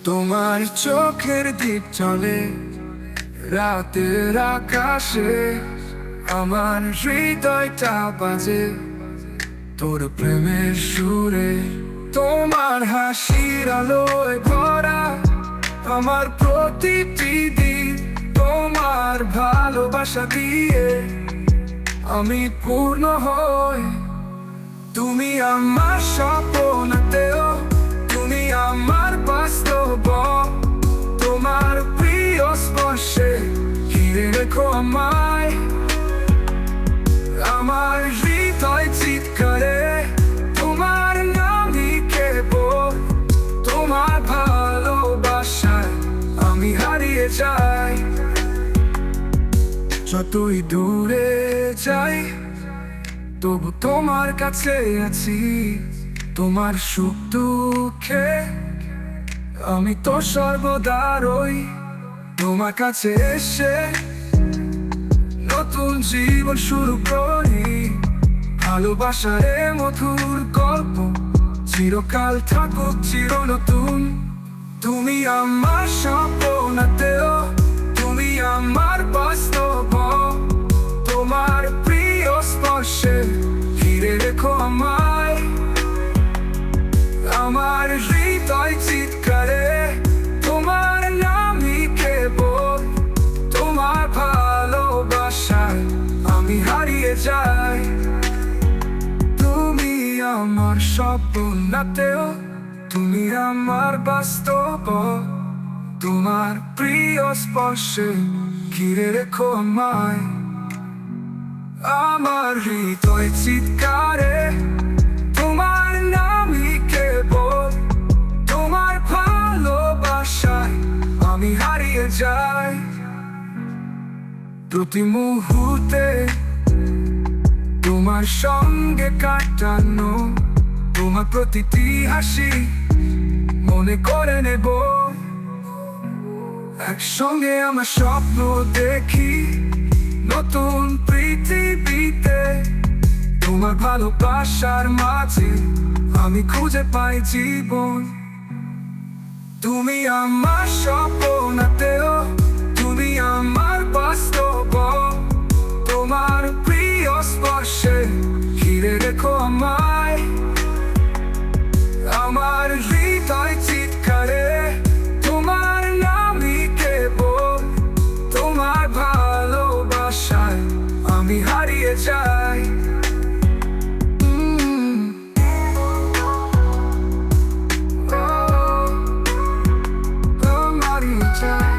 তোমার চোখের দীপ চলে রাতের আকাশে, আমার হৃদয়টা বাজে তোর প্রেমের সুরে। তোমার হাসির আলোয় ভরা আমার প্রতিটি দিন, তোমার ভালোবাসা দিয়ে আমি পূর্ণ হই। তুমি আমার স্বপ্নতেও, তুমি আমার বাস্তব, তোমার প্রিয় স্পর্শে ঘিরে রেখো আমায়। আমার হৃদয় চিৎকারে তোমার নামই কেবল, তোমার ভালোবাসায় আমি হারিয়ে যাই। যতই দূরে যাই তবু তোমার কাছে আছি, তোমার সুখ দুঃখে আমি তো সর্বদা রই। তোমার কাছে এসে নতুন জীবন শুরু করি, ভালোবাসার এ মধুর গল্প চিরকাল থাকুক চির নতুন। তুমি আমার স্বপ্নতেও, তুমি আমার বাস্তব, তোমার প্রিয় স্পর্শে ঘিরে রেখো আমায়। আমার হৃদয় চিৎকারে তোমার নামই কেবল, তোমার ভালোবাসায় আমি হারিয়ে যাই। তুমি আমার স্বপ্নতেও, তুমি আমার বাস্তব, তোমার প্রিয় স্পর্শে ঘিরে রেখো আমায়। আমার হৃদয় চিৎকারে তোমার নামই কেবল, তোমার ভালোবাসায় আমি হারিয়ে যাই। প্রতি মুহূর্তে তোমার সঙ্গে কাটানো, তোমার প্রতিটি হাসি মনে করে নেব। একসঙ্গে আমার স্বপ্ন দেখি নতুন পৃথিবীতে, তোমার ভালোবাসার মাঝে আমি খুঁজে পাই জীবন। তুমি আমার স্বপ্নতেও, তুমি আমার বাস্তব, তোমার প্রিয় স্পর্শে ঘিরে রেখো আমায়। আমার হৃদয় চিৎকারে তোমার নামই কেবল, তোমার ভালোবাসায় আমি হারিয়ে যাই। হারিয়ে যাই।